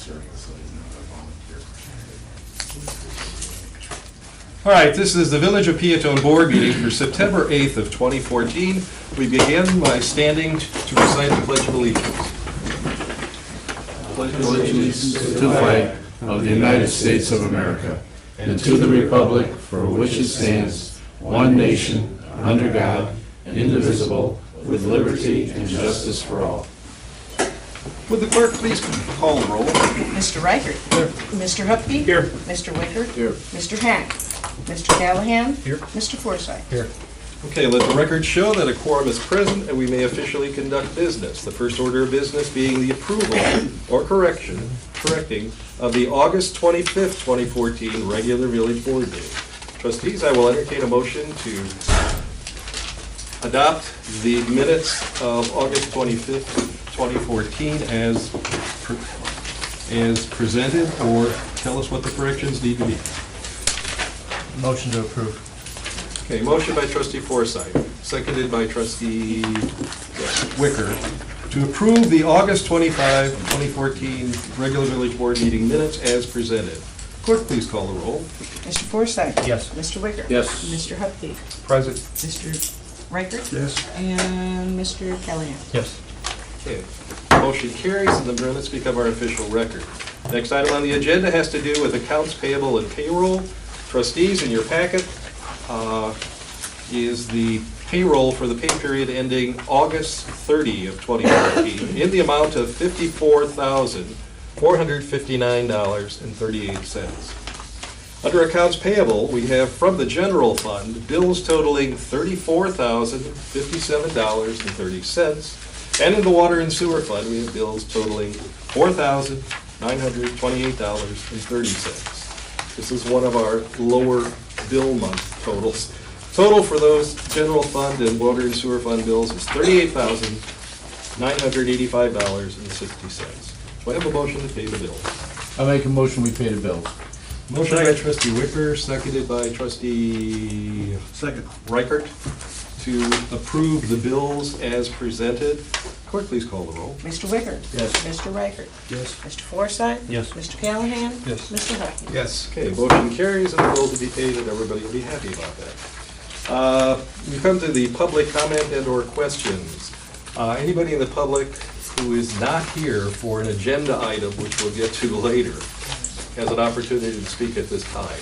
sir. So he's not a volunteer. All right, this is the Village of Peotone Board meeting for September 8th of 2014. We begin by standing to recite the Pledge of Allegiance. Pledge allegiance to the flag of the United States of America and to the republic for which it stands, one nation, under God, indivisible, with liberty and justice for all. Would the clerk please call the roll? Mr. Reichert. Here. Mr. Hupkey. Here. Mr. Wicker. Here. Mr. Hack. Mr. Callahan. Here. Mr. Forsythe. Here. Okay, let the record show that a quorum is present and we may officially conduct business. The first order of business being the approval or correcting of the August 25th, 2014 regular village board meeting. Trustees, I will entertain a motion to adopt the minutes of August 25th, 2014 as presented, or tell us what the corrections need to be. Motion to approve. Okay, motion by trustee Forsythe, seconded by trustee Wicker, to approve the August 25, 2014 regular village board meeting minutes as presented. Clerk, please call the roll. Mr. Forsythe. Yes. Mr. Wicker. Yes. Mr. Hupkey. Present. Mr. Reichert. Yes. And Mr. Callahan. Yes. Okay, motion carries and the minutes become our official record. Next item on the agenda has to do with accounts payable and payroll. Trustees, in your packet is the payroll for the pay period ending August 30 of 2014 in the amount of $54,459.38. Under accounts payable, we have from the general fund bills totaling $34,057.30. And in the water and sewer fund, we have bills totaling $4,928.30. This is one of our lower bill month totals. Total for those general fund and water and sewer fund bills is $38,985.60. Do I have a motion to pay the bills? I'll make a motion, we pay the bills. Motion by trustee Wicker, seconded by trustee Reichert, to approve the bills as presented. Clerk, please call the roll. Mr. Wicker. Yes. Mr. Reichert. Yes. Mr. Forsythe. Yes. Mr. Callahan. Yes. Mr. Hupkey. Yes. Okay, motion carries and the bills will be paid and everybody will be happy about that. We come to the public comment and/or questions. Anybody in the public who is not here for an agenda item, which we'll get to later, has an opportunity to speak at this time.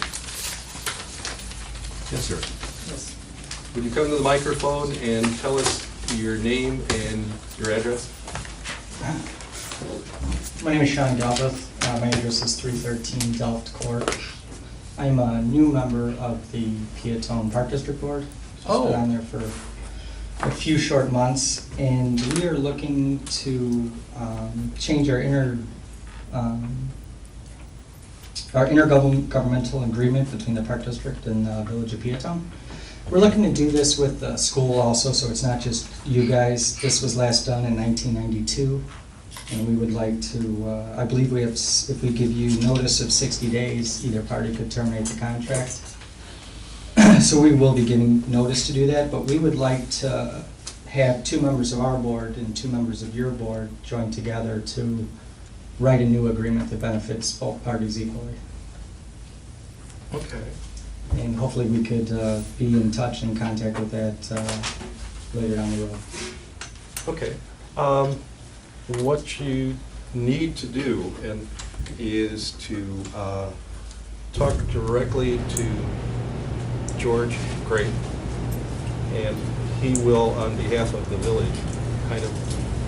Yes, sir. Yes. Would you come to the microphone and tell us your name and your address? My name is Sean Galbraith. My address is 313 Delft Court. I'm a new member of the Peotone Park District Board. Just been on there for a few short months, and we are looking to change our intergovernmental agreement between the Park District and the Village of Peotone. We're looking to do this with the school also, so it's not just you guys. This was last done in 1992, and we would like to, I believe we have, if we give you notice of 60 days, either party could terminate the contract. So we will be giving notice to do that, but we would like to have 2 members of our board and 2 members of your board join together to write a new agreement that benefits both parties equally. Okay. And hopefully we could be in touch and contact with that later down the road. Okay. What you need to do is to talk directly to George Gray, and he will, on behalf of the village, kind of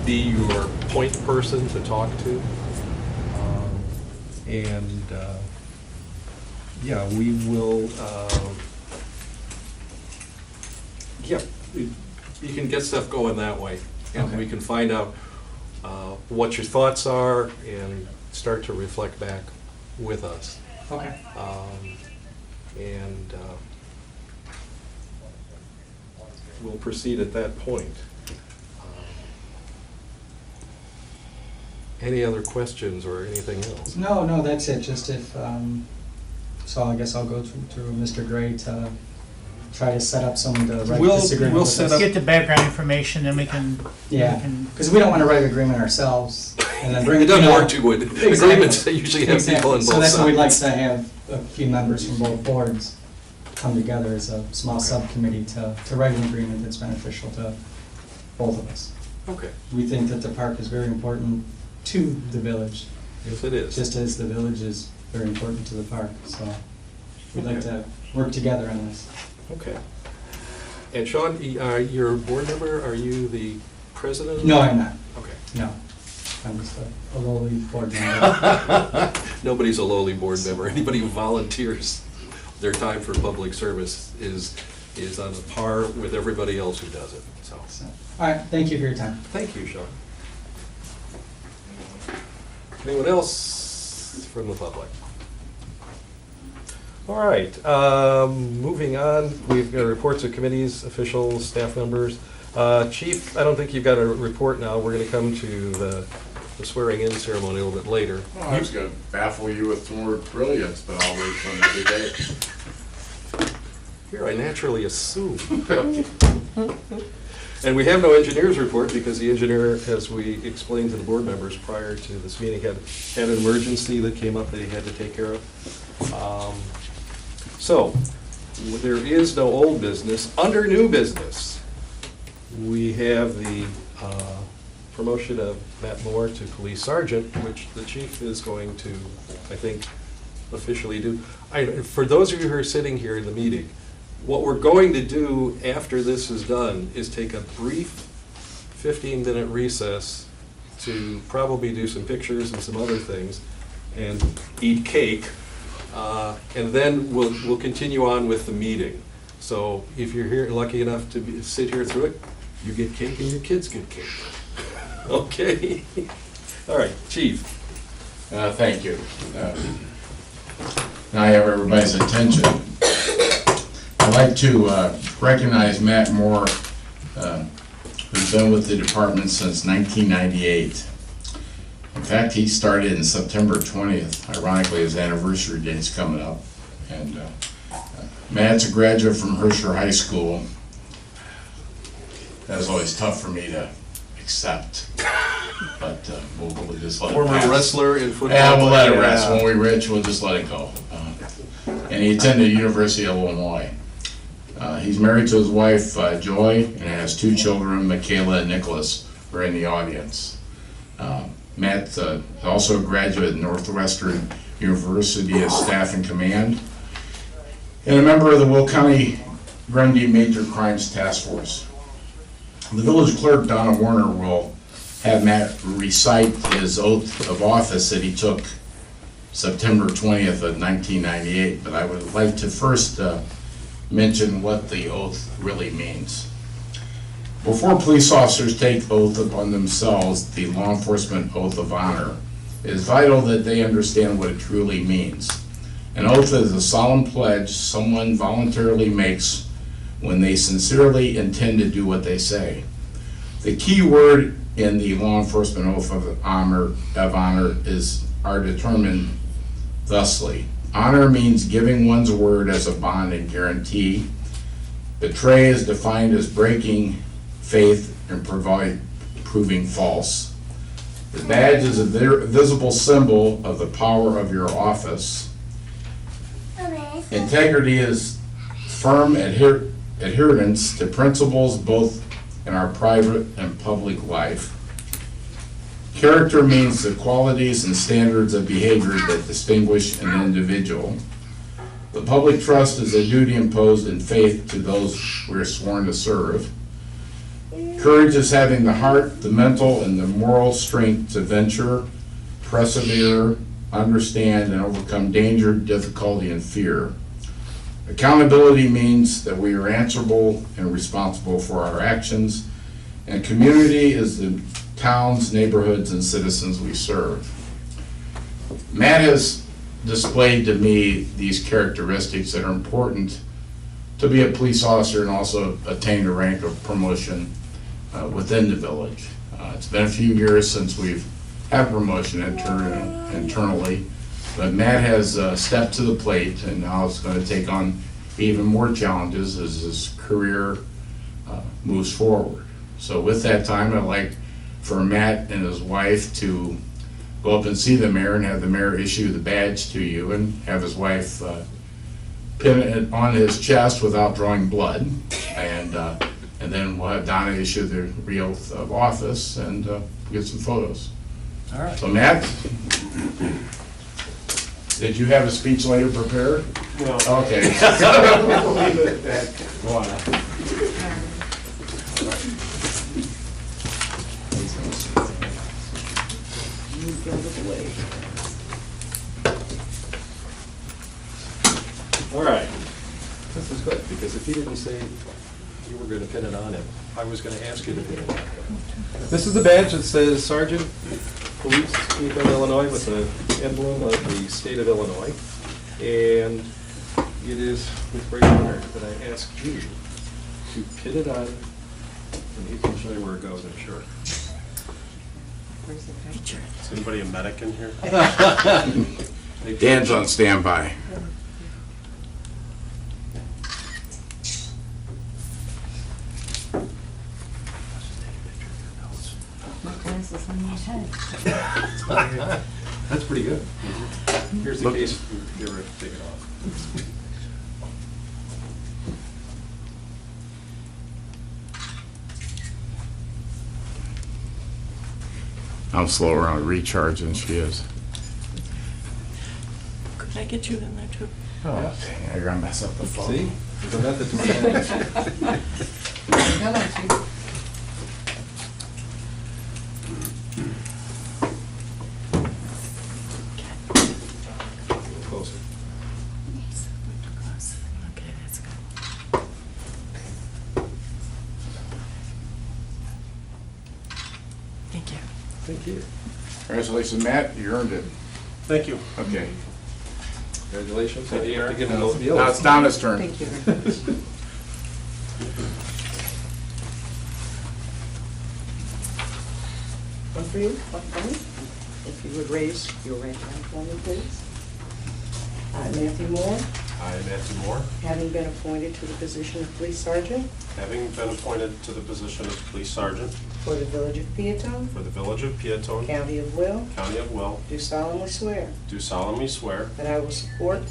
be your point person to talk to. Yeah, we will, you can get stuff going that way. And Okay. we can find out what your thoughts are and start to reflect back with us. Okay. We'll proceed at that point. Any other questions or anything else? No, that's it. Just if, so I guess I'll go through Mr. Gray to try to set up someone to write this agreement with us. Get the background information, then we can. Yeah, because we don't want to write an agreement ourselves and then bring It it. doesn't you know, work too good. Exactly. Agreements usually have Exactly. people on both So that's why we'd like sides. to have a few members from both boards come together as a small subcommittee to write an agreement that's beneficial to both of us. Okay, We think that the park is very important to the village, yes, it is. just as the village is very important to the park, so we'd like to work together on this. Okay. And Sean, you're a board member, are you the president? No, I'm not, Okay. no. I'm just a lowly board member. Nobody's a lowly board member. Anybody who volunteers their time for public service is on a par with everybody else who does it, so. So, all right, thank you for your time. Thank you, Sean. Anyone else from the public? All right, moving on, we've got reports of committees, officials, staff members. Chief, I don't think you've got a report now. We're gonna come to the swearing-in ceremony a little bit later. Well, I was gonna baffle you with some more brilliance, but I'll wait till another day. Here, I naturally assume. And we have no engineer's report because the engineer, as we explained to the board members prior to this meeting, had an emergency that came up that he had to take care of. So, there is no old business. Under new business, we have the promotion of Matt Moore to police sergeant, which the chief is going to, I think, officially do. For those of you who are sitting here in the meeting, what we're going to do after this is done is take a brief 15-minute recess to probably do some pictures and some other things and eat cake. And then we'll continue on with the meeting. So if you're here, lucky enough to sit here through it, you get cake and your kids get cake. Okay? All right, Chief. Thank you. Now I have everybody's attention. I'd like to recognize Matt Moore, who's been with the department since 1998. In fact, he started in September 20th. Ironically, his anniversary date's coming up. And Matt's a graduate from Herscher High School. That was always tough for me to accept, but we'll just let it Former pass. wrestler in football. Yeah, we'll let it rest. Yeah. When we're rich, we'll just let it go. And he attended University of Illinois. He's married to his wife, Joy, and has two children, Michaela and Nicholas, who are in the audience. Matt's also a graduate at Northwestern University as Staff and Command, and a member of the Will County Grundy Major Crimes Task Force. The village clerk, Donna Warner, will have Matt recite his oath of office that he took September 20th of 1998, but I would like to first mention what the oath really means. Before police officers take oath upon themselves, the law enforcement oath of honor, it is vital that they understand what it truly means. An oath is a solemn pledge someone voluntarily makes when they sincerely intend to do what they say. The key word in the law enforcement oath of honor are determined thusly. Honor means giving one's word as a bond and guarantee. Betray is defined as breaking faith and proving false. The badge is a visible symbol of the power of your office. Integrity is firm adherence to principles both in our private and public life. Character means the qualities and standards of behavior that distinguish an individual. The public trust is a duty imposed in faith to those we are sworn to serve. Courage is having the heart, the mental, and the moral strength to venture, persevere, understand, and overcome danger, difficulty, and fear. Accountability means that we are answerable and responsible for our actions, and community is the towns, neighborhoods, and citizens we serve. Matt has displayed to me these characteristics that are important to be a police officer and also attain the rank of promotion within the village. It's been a few years since we've had promotion internally, but Matt has stepped to the plate and now is going to take on even more challenges as his career moves forward. So with that time, I'd like for Matt and his wife to go up and see the mayor and have the mayor issue the badge to you and have his wife pin it on his chest without drawing blood. And then we'll have Donna issue the oath of office and get some photos. All right. So Matt, did you have a speech later prepared? No. Okay. Leave it at that. Go on. All right. This is good, because if you didn't say you were going to pin it on him, I was going to ask you to pin it on him. This is the badge that says Sergeant Police, Peotone, Illinois, with the emblem of the state of Illinois. And it is with great honor that I ask you to pin it on, and he can show you where it goes, I'm sure. Is anybody a medic in here? Dan's on standby. That's pretty good. Here's the case if you ever take it off. I'm slower on recharge than she is. Could I get you in there too? Oh, dang, you're gonna mess up the phone. See? There's a method to my madness. Closer. Okay, that's good. Thank you. Thank you. Congratulations, Matt, you earned it. Thank you. Okay. Congratulations. And you have to give him Now the oath. it's Donna's turn. Thank you very much. One for you, one for me. If you would raise your right hand for me, please. I, Matthew Moore, I, Matthew Moore, having been appointed to the position of police sergeant having been appointed to the position of police sergeant for the village of Peotone, for the village of Peotone, county of Will, county of Will, do solemnly swear do solemnly swear that I will support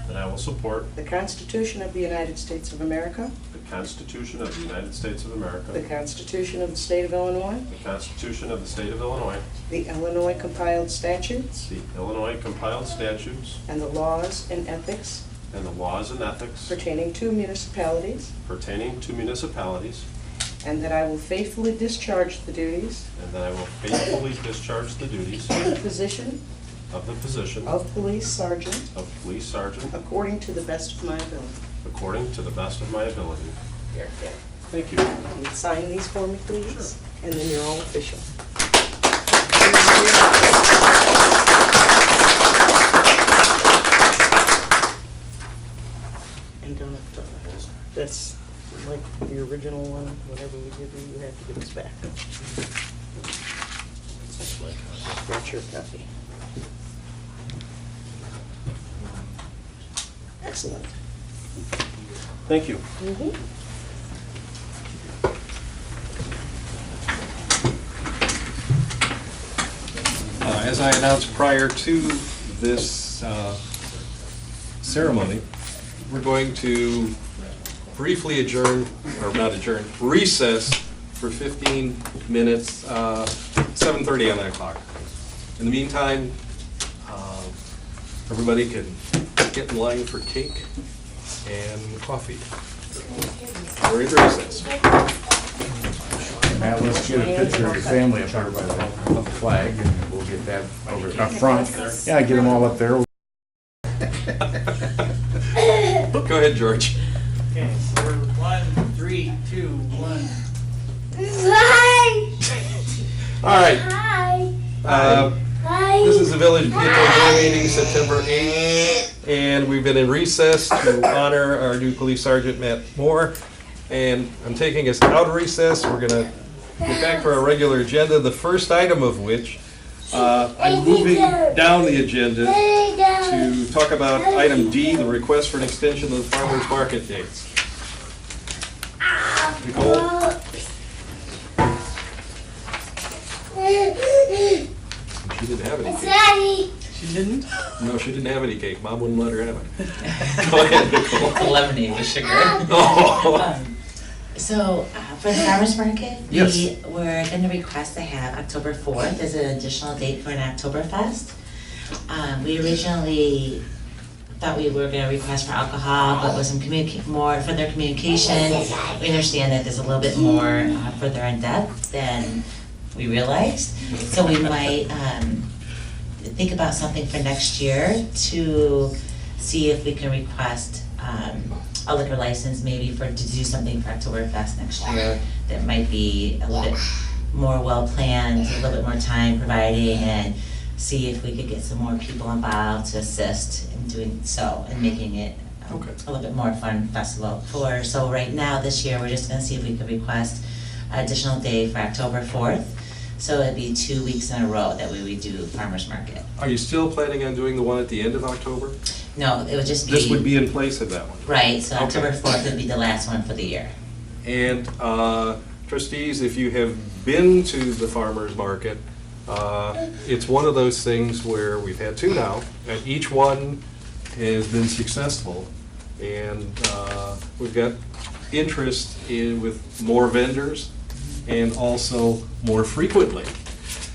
that I will support the Constitution of the United States of America, the Constitution of the United States of the America, Constitution of the State of Illinois, the Constitution of the State of Illinois, the Illinois compiled statutes, the Illinois compiled statutes, and the laws and ethics and the laws and ethics pertaining to municipalities, pertaining to municipalities, and that I will faithfully discharge the duties and that I will faithfully discharge the duties of the position of the position of police sergeant of police sergeant according to the best of my ability. according to the best of my ability. Here, here. Thank you. Can you sign these for me, please? And then you're all official. And don't, that's like the original one, whatever we give you, you have to give us back. That's your copy. Excellent. Thank you. As I announced prior to this ceremony, we're going to briefly adjourn, or not adjourn, recess for 15 minutes, 7:30 on that clock. In the meantime, everybody can get in line for cake and coffee. We're in recess. Matt, let's get a picture of your family up there by the flag, and we'll get that over up front. Yeah, get them all up there. Go ahead, George. Okay, so we're 1, 3, 2, 1. All right. This is the Village Peotone Board meeting, September 8th, and we've been in recess to honor our new police sergeant, Matt Moore. And I'm taking us out of recess. We're going to get back to our regular agenda, the first item of which I'm moving down the agenda to talk about item D, the request for an extension of the farmers market dates. Nicole? She didn't have any cake. She didn't? No, she didn't have any cake. Mom wouldn't let her have it. Go ahead, Nicole. Lemonade with sugar. Oh. So, for the farmer's market, Yes. we were gonna request to have October 4th as an additional date for an Oktoberfest. We originally thought we were gonna request for alcohol, but with some more further communication, we understand that there's a little bit more further in depth than we realized. So we might think about something for next year to see if we can request a liquor license maybe to do something for Oktoberfest next year that might be a little bit more well-planned, a little bit more time providing, and see if we could get some more people involved to assist in doing so and making it Okay. a little bit more fun festival for. So right now, this year, we're just gonna see if we could request an additional day for October 4th. So it'd be 2 weeks in a row that we would do farmer's market. Are you still planning on doing the one at the end of October? No, it would just be. This would be in place of that one. Right, so Okay. October 4th would be the last one for the year. And trustees, if you have been to the farmer's market, it's one of those things where we've had two now, and each one has been successful. And we've got interest with more vendors and also more frequently.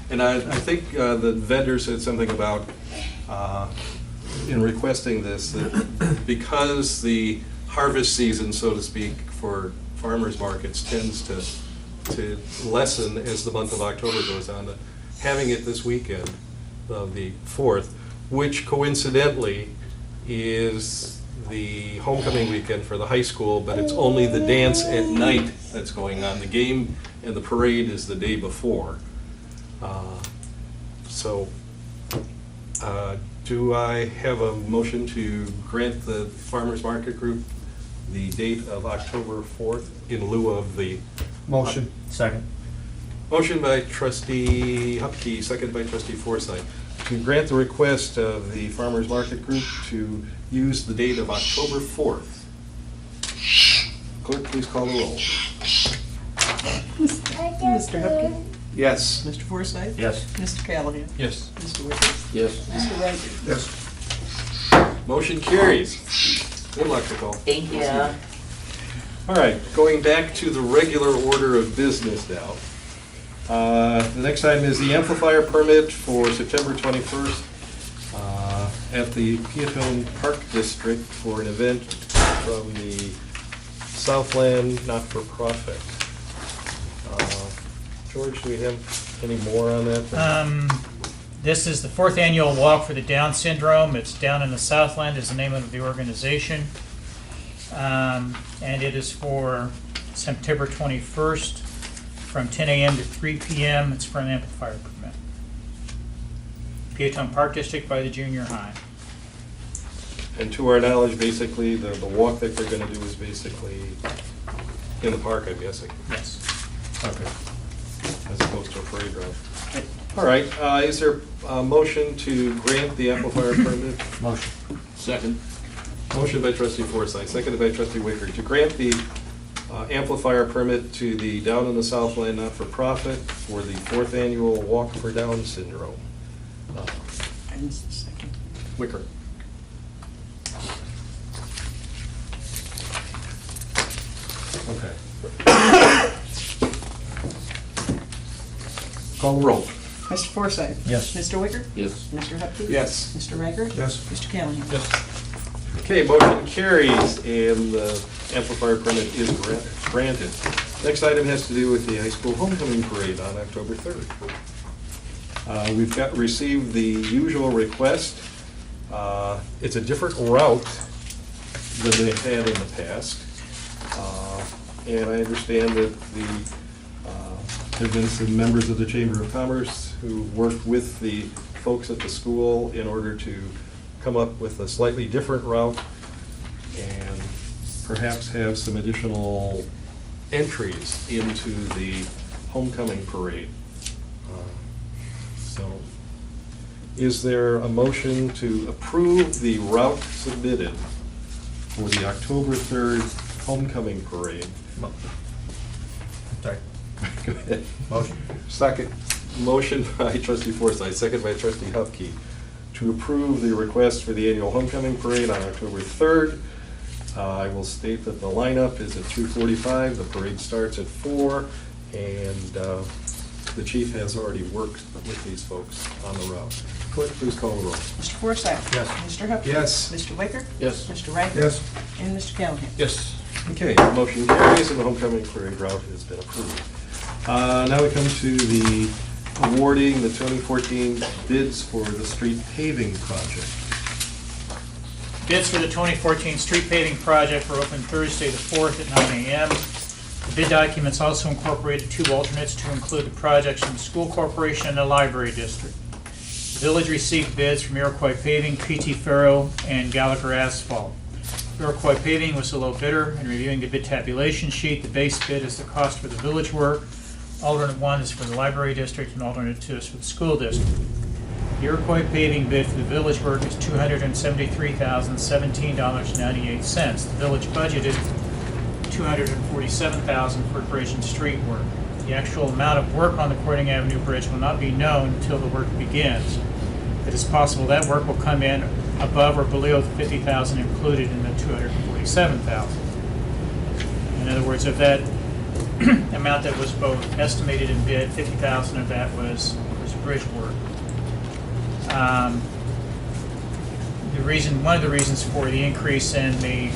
And I think the vendor said something about, in requesting this, that because the harvest season, so to speak, for farmers markets tends to lessen as the month of October goes on, that having it this weekend of the 4th, which coincidentally is the homecoming weekend for the high school, but it's only the dance at night that's going on. The game and the parade is the day before. So, do I have a motion to grant the farmers market group the date of October 4th in lieu of the... Motion. Second. Motion by trustee Hupkey, seconded by trustee Forsythe, to grant the request of the farmers market group to use the date of October 4th. Clerk, please call the roll. Mr. Hupkey? Yes. Mr. Forsythe? Yes. Mr. Callahan? Yes. Mr. Wicker? Yes. Mr. Riker? Yes. Motion carries. Good luck, Nicole. Thank you. All right, going back to the regular order of business now. The next item is the amplifier permit for September 21st at the Peotone Park District for an event from the Southland Not-for-Profit. George, do we have any more on that? This is the 4th annual Walk for the Down Syndrome. It's Down in the Southland is the name of the organization. And it is for September 21st from 10 a.m. to 3 p.m. It's for an amplifier permit. Peotone Park District by the junior high. And to our knowledge, basically, the walk that they're going to do is basically in the park, I'm guessing. Yes. Okay. As opposed to a parade route. All right, is there a motion to grant the amplifier permit? Motion. Second. Motion by trustee Forsythe, seconded by trustee Wicker, to grant the amplifier permit to the Down in the Southland Not-for-Profit for the 4th annual Walk for Down Syndrome. I missed the second. Wicker. Okay. Call the roll. Mr. Forsythe? Yes. Mr. Wicker? Yes. Mr. Hupkey? Yes. Mr. Riker? Yes. Mr. Callahan? Okay, motion carries, and the amplifier permit is granted. Next item has to do with the high school homecoming parade on October 3rd. We've received the usual request. It's a different route than they've had in the past. And I understand that there have been some members of the Chamber of Commerce who worked with the folks at the school in order to come up with a slightly different route and perhaps have some additional entries into the homecoming parade. So, is there a motion to approve the route submitted for the October 3rd homecoming parade? Sorry. Go ahead. Motion. Second. Motion by trustee Forsythe, second by trustee Hupkey, to approve the request for the annual homecoming parade on October 3rd. I will state that the lineup is at 2:45, the parade starts at 4, and the chief has already worked with these folks on the route. Clerk, please call the roll. Mr. Forsythe? Yes. Mr. Hupkey? Yes. Mr. Wicker? Yes. Mr. Riker? Yes. And Mr. Callahan? Yes. Okay, motion carries and the homecoming parade route has been approved. Now we come to the awarding the 2014 bids for the street paving project. Bids for the 2014 street paving project were open Thursday the 4th at 9 a.m. The bid documents also incorporated 2 alternates to include the projects from the school corporation and the library district. The village received bids from Iroquois Paving, PT Ferro, and Gallagher Asphalt. Iroquois Paving was the low bidder. In reviewing the bid tabulation sheet, the base bid is the cost for the village work. Alternate 1 is for the library district, and alternate 2 is for the school district. The Iroquois Paving bid for the village work is $273,017.98. The village budgeted $247,000 for bridge and street work. The actual amount of work on the Corning Avenue Bridge will not be known until the work begins. It is possible that work will come in above or below the $50,000 included in the $247,000. In other words, of that amount that was both estimated and bid, $50,000 of that was bridge work. One of the reasons for the increase in the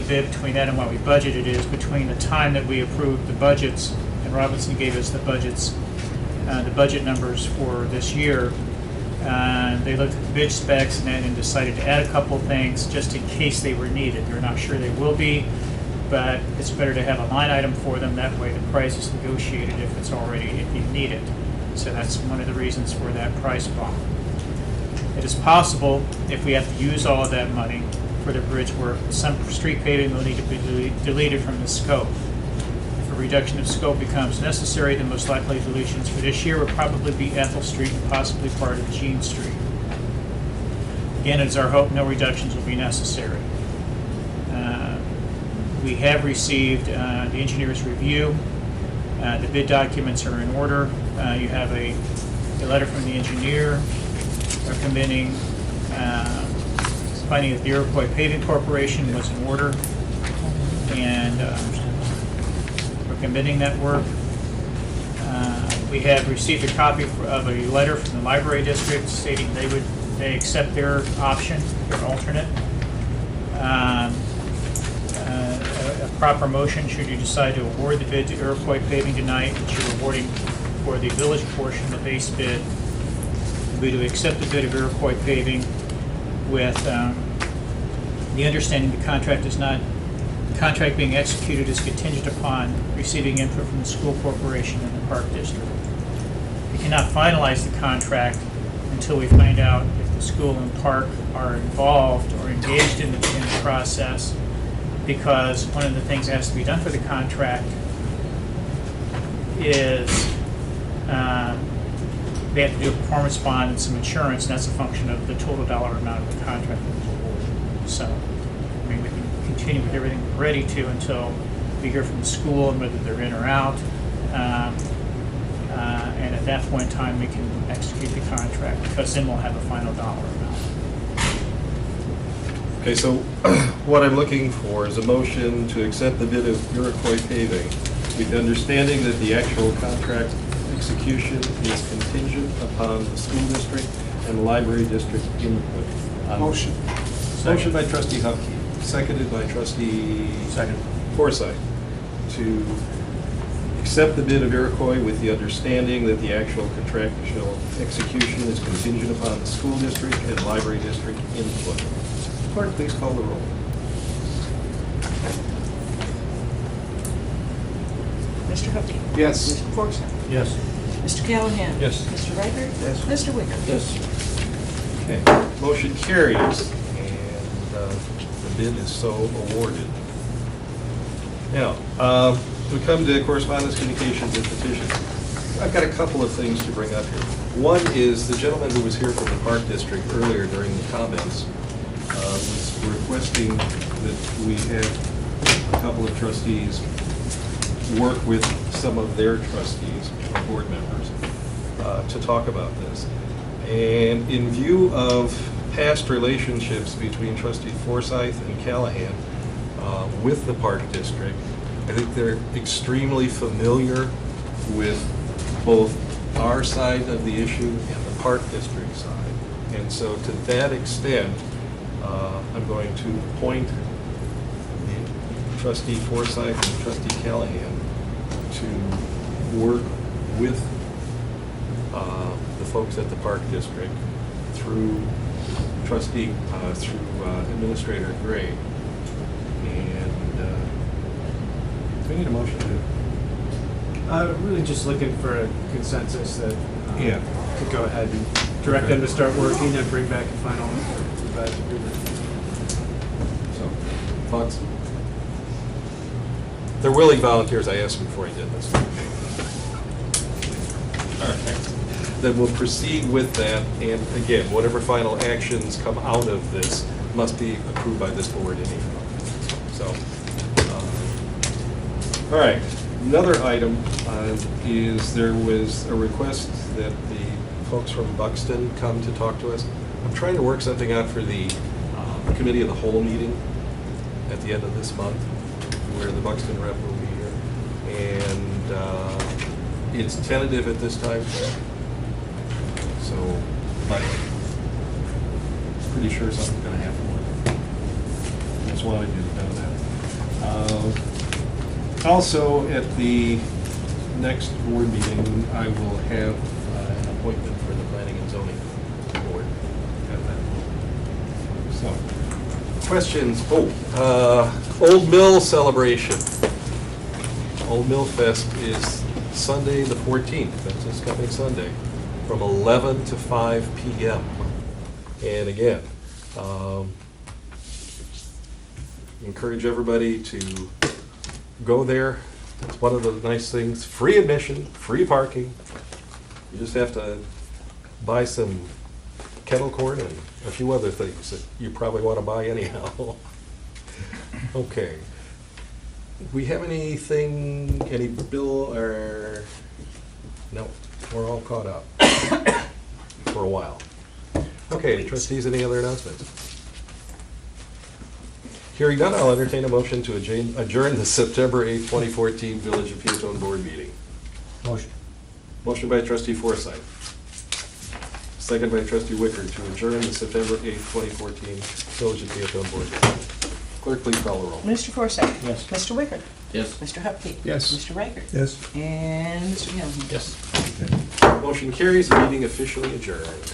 bid between that and what we budgeted is between the time that we approved the budgets and Robinson gave us the budget numbers for this year. They looked at the bid specs and decided to add a couple things just in case they were needed. They're not sure they will be, but it's better to have a line item for them. That way the price is negotiated if you need it. So that's one of the reasons for that price bump. It is possible, if we have to use all of that money for the bridge work, some street paving will need to be deleted from the scope. If a reduction of scope becomes necessary, the most likely deletions for this year will probably be Ethel Street and possibly part of Jean Street. Again, it is our hope no reductions will be necessary. We have received the engineer's review. The bid documents are in order. You have a letter from the engineer recommending finding that the Iroquois Paving Corporation was in order and recommending that work. We have received a copy of a letter from the library district stating they accept their option, their alternate. A proper motion, should you decide to award the bid to Iroquois Paving tonight, that you're awarding for the village portion, the base bid, would be to accept the bid of Iroquois Paving with the understanding the contract being executed is contingent upon receiving input from the school corporation and the park district. We cannot finalize the contract until we find out if the school and park are involved or engaged in the process, because one of the things that has to be done for the contract is they have to do a performance bond and some insurance, and that's a function of the total dollar amount of the contract that was awarded. So, I mean, we can continue with everything we're ready to until we hear from the school and whether they're in or out. And at that point in time, we can execute the contract, because then we'll have a final dollar amount. Okay, so what I'm looking for is a motion to accept the bid of Iroquois Paving with the understanding that the actual contract execution is contingent upon the school district and the library district input. Motion. Motion by trustee Hupkey, seconded by trustee Forsythe, to accept the bid of Iroquois with the understanding that the actual contractual execution is contingent upon the school district and library district input. Clerk, please call the roll. Mr. Hupkey? Yes. Mr. Forsythe? Yes. Mr. Callahan? Yes. Mr. Riker? Yes. Mr. Wicker? Yes. Okay, motion carries, and the bid is so awarded. Now, we come to correspondence, communications, and petitions. I've got a couple of things to bring up here. One is the gentleman who was here from the Park District earlier during the comments was requesting that we have a couple of trustees work with some of their trustees or board members to talk about this. And in view of past relationships between trustee Forsythe and Callahan with the Park District, I think they're extremely familiar with both our side of the issue and the Park District side. And so to that extent, I'm going to appoint trustee Forsythe and trustee Callahan to work with the folks at the Park District through Administrator Gray. And do we need a motion to? Really just looking for a consensus that Yeah. could go ahead and direct them to start working and bring back a final revised agreement. So, thoughts? They're willing volunteers. I asked them before I did this. All right. Then we'll proceed with that, and again, whatever final actions come out of this must be approved by this board anyhow. So, all right. Another item is there was a request that the folks from Buxton come to talk to us. I'm trying to work something out for the committee of the whole meeting at the end of this month, where the Buxton rep will be here. And it's tentative at this time. So, but pretty sure something's going to happen. Just wanted you to know that. Also, at the next board meeting, I will have an appointment for the Planning and Zoning Board at that. So, questions? Old Mill celebration. Old Mill Fest is Sunday the 14th, that's this coming Sunday, from 11 to 5 p.m. And again, encourage everybody to go there. It's one of the nice things, free admission, free parking. You just have to buy some kettle corn and a few other things that you probably want to buy anyhow. Okay. We have anything, any bill or, no, we're all caught up for a while. Okay, trustees, any other announcements? Hearing none, I'll entertain a motion to adjourn the September 8th, 2014 Village of Peotone Board meeting. Motion. Motion by trustee Forsythe. Second by trustee Wicker to adjourn the September 8th, 2014 Village of Peotone Board meeting. Clerk, please call the roll. Mr. Forsythe? Yes. Mr. Wicker? Yes. Mr. Hupkey? Yes. Mr. Riker? Yes. And Mr. Young? Yes. Motion carries, the meeting officially adjourned.